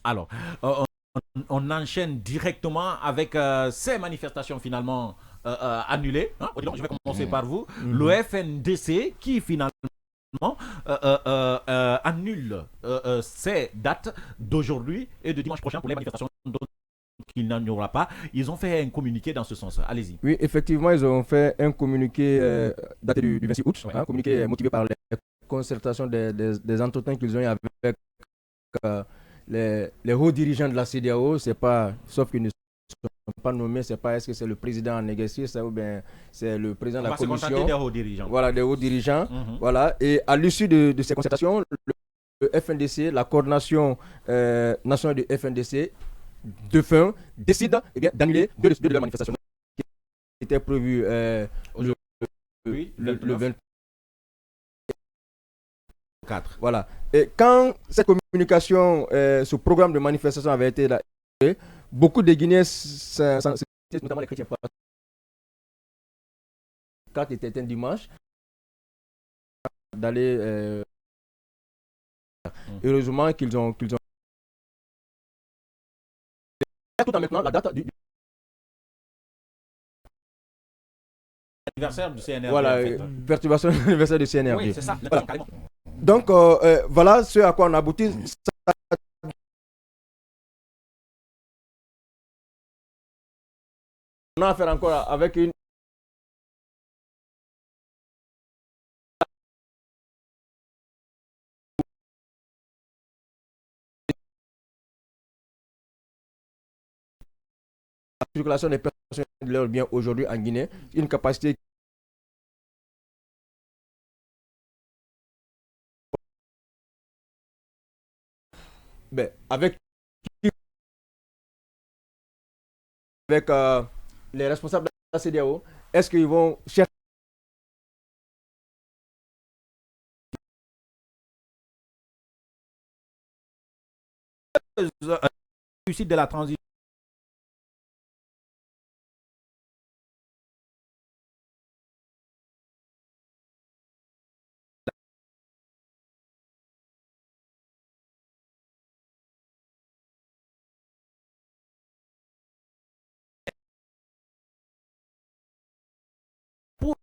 Alors, on enchaîne directement avec ces manifestations finalement annulées. Hein. Je vais commencer par vous. Le FNDC qui finalement annule ces dates d'aujourd'hui et de dimanche prochain pour les manifestations qu'il n'y en aura pas. Ils ont fait un communiqué dans ce sens. Allez-y. Oui, effectivement, ils ont fait un communiqué daté du 26 août, un communiqué motivé par les concertations des entretiens qu'ils ont eu avec les hauts dirigeants de la CEDEAO. C'est pas, sauf qu'ils ne sont pas nommés, c'est pas est-ce que c'est le président en exercice ou bien c'est le président de la commission. Des hauts dirigeants. Voilà, des hauts dirigeants. Voilà. Et à l'issue de ces concertations, le FNDC, la coordination nationale du FNDC, de fin, décide d'annuler deux de la manifestation qui était prévue le 24. Voilà. Et quand cette communication, ce programme de manifestation avait été là, beaucoup de Guinéens, notamment les chrétiens, quand était un dimanche, d'aller. Heureusement qu'ils ont tout en maintenant la date du anniversaire du CNRD. Voilà, en fait. Perturbation de l'anniversaire du CNRD. Oui, c'est ça. Voilà. Donc, voilà ce à quoi on aboutit. On a affaire encore avec une circulation des personnes et de leurs biens aujourd'hui en Guinée, une capacité avec les responsables de la CEDEAO, est-ce qu'ils vont chercher réussite de la transition pour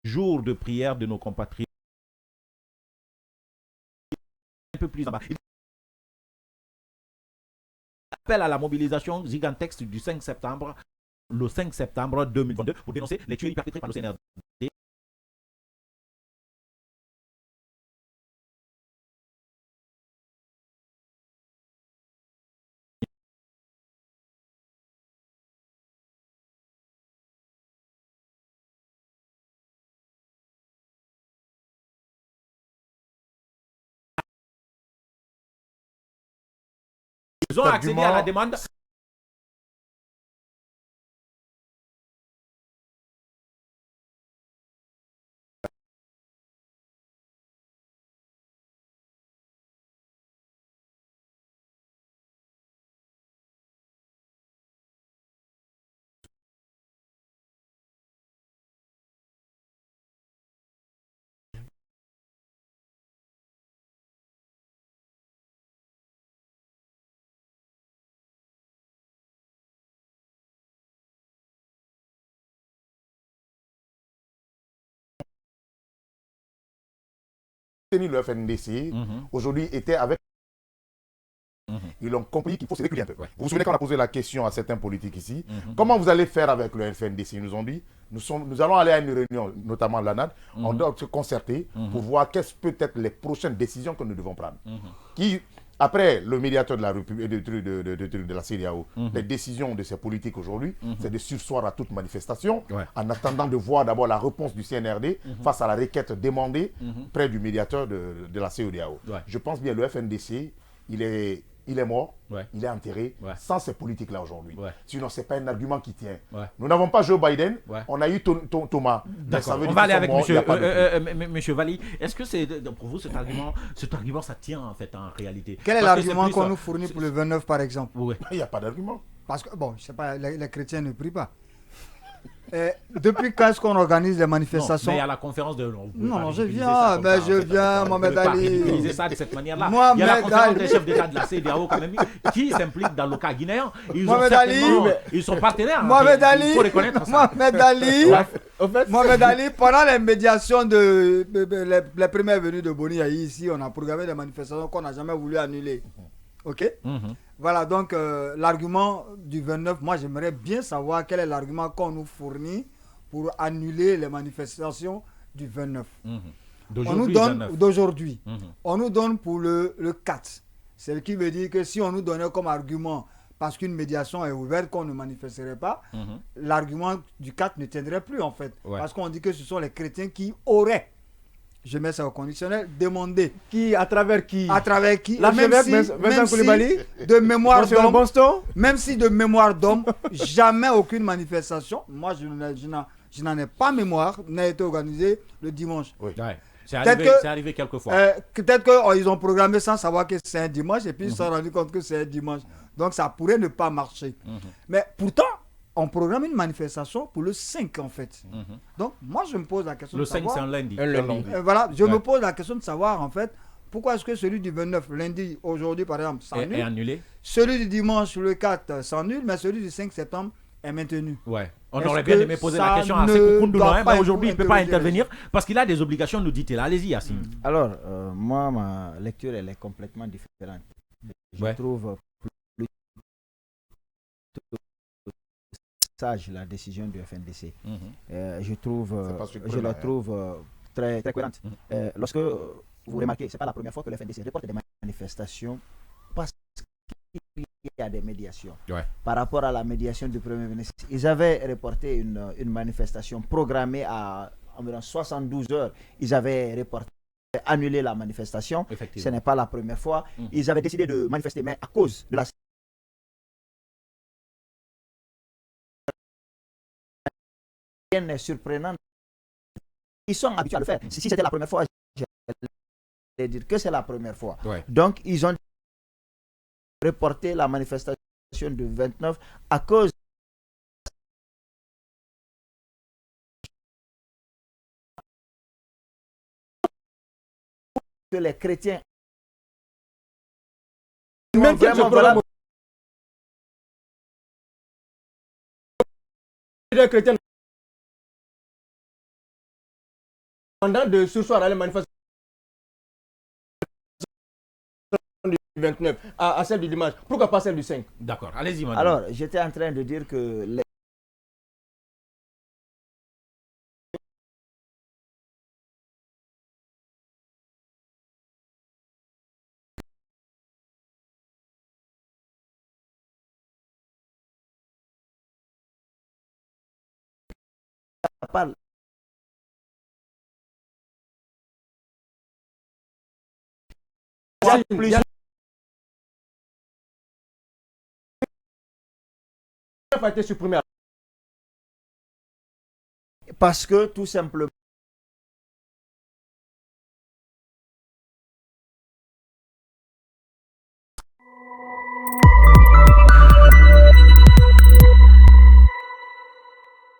jour de prière de nos compatriotes un peu plus en bas. Il appelle à la mobilisation gigantesque du 5 septembre, le 5 septembre 2022 pour dénoncer les tueries perpétrées par le CNRD. Ils ont accédé à la demande. Le FNDC, aujourd'hui, était avec. Ils ont compris qu'il faut se reculer un peu. Vous vous souvenez quand on a posé la question à certains politiques ici, comment vous allez faire avec le FNDC? Ils nous ont dit, nous allons aller à une réunion, notamment l'ANAD, on doit se concerter pour voir quelles peuvent être les prochaines décisions que nous devons prendre. Qui, après le médiateur de la République de la CEDEAO, les décisions de ces politiques aujourd'hui, c'est de surseoir à toute manifestation, en attendant de voir d'abord la réponse du CNRD face à la requête demandée près du médiateur de la CEDEAO. Je pense bien le FNDC, il est mort, il est enterré, sans ces politiques-là aujourd'hui. Sinon, ce n'est pas un argument qui tient. Nous n'avons pas Joe Biden, on a eu Thomas. D'accord, on va aller avec monsieur Valli. Est-ce que c'est pour vous cet argument, ça tient en fait en réalité? Quel est l'argument qu'on nous fournit pour le 29 par exemple? Il n'y a pas d'argument. Parce que, bon, je sais pas, les chrétiens ne prient pas. Depuis quand est-ce qu'on organise les manifestations? Non, mais à la conférence de... Non, je viens, mais je viens, Mohamed Ali. Utiliser ça de cette manière-là. Mohamed Il y a la conférence Ali. des chefs d'État de la CEDEAO quand même qui s'implique dans le cas guinéen. Mohamed Ali. Ils sont partenaires. Mohamed Il Ali. faut reconnaître ça. Mohamed Ali. En fait, Mohamed Ali, pendant les médiations les premières venues de Boni Yahi ici, on a programmé des manifestations qu'on n'a jamais voulu annuler. Ok? Voilà, donc l'argument du 29, moi j'aimerais bien savoir quel est l'argument qu'on nous fournit pour annuler les manifestations du 29. On nous donne d'aujourd'hui. On nous donne pour le 4. C'est ce qui veut dire que si on nous donnait comme argument, parce qu'une médiation est ouverte, qu'on ne manifesterait pas, l'argument du 4 ne tiendrait plus en fait. Ouais. Parce qu'on dit que ce sont les chrétiens qui auraient, je mets ça au conditionnel, demandé. qui, à travers qui À travers qui? L'archevêque Vincent Coulibaly, de mémoire d'homme, Bonston. même si de mémoire d'homme, jamais aucune manifestation, moi je n'en ai pas mémoire, n'a été organisée le dimanche. Oui. Ouais. C'est Peut-être arrivé quelques fois. Peut-être qu'ils ont programmé sans savoir que c'est un dimanche et puis ils se sont rendus compte que c'est un dimanche. Donc ça pourrait ne pas marcher. Mais pourtant, on programme une manifestation pour le 5 en fait. Donc moi je me pose la question Le de 5, savoir... c'est un lundi. Un lundi. Voilà, je me pose la question de savoir en fait pourquoi est-ce que celui du 29, lundi, aujourd'hui par exemple, Est s'annule. annulé. Celui du dimanche, le 4, s'annule, mais celui du 5 septembre est maintenu. Ouais. On Est-ce aurait bien que aimé poser ça la question à ne Sékou Koundoulou, doit pas mais aujourd'hui il ne peut pas interroger intervenir parce qu'il a des obligations, nous dit-il. Allez-y, Yassine. Alors, moi, ma lecture, elle est complètement différente. Je trouve plus sage la décision du FNDC. Je la trouve très, très cohérente. Lorsque vous remarquez, ce n'est pas la première fois que le FNDC reporte des manifestations parce qu'il y a des médiations. Ouais. Par rapport à la médiation du Premier ministre, ils avaient reporté une manifestation programmée à environ 72 heures. Ils avaient reporté, annulé la manifestation. Ce n'est pas la première fois. Ils avaient décidé de manifester, mais à cause de la... Rien n'est surprenant. Ils sont habitués à le faire. Si c'était la première fois, je vais dire que c'est la première fois. Ouais. Donc, ils ont reporté la manifestation du 29 à cause que les chrétiens Même si les chrétiens pendant de ce soir à la manifestation du 29 à celle du dimanche, pourquoi pas celle du 5? D'accord, allez-y, madame. Alors, j'étais en train de dire que les parle plusieurs a été supprimé. parce que tout simplement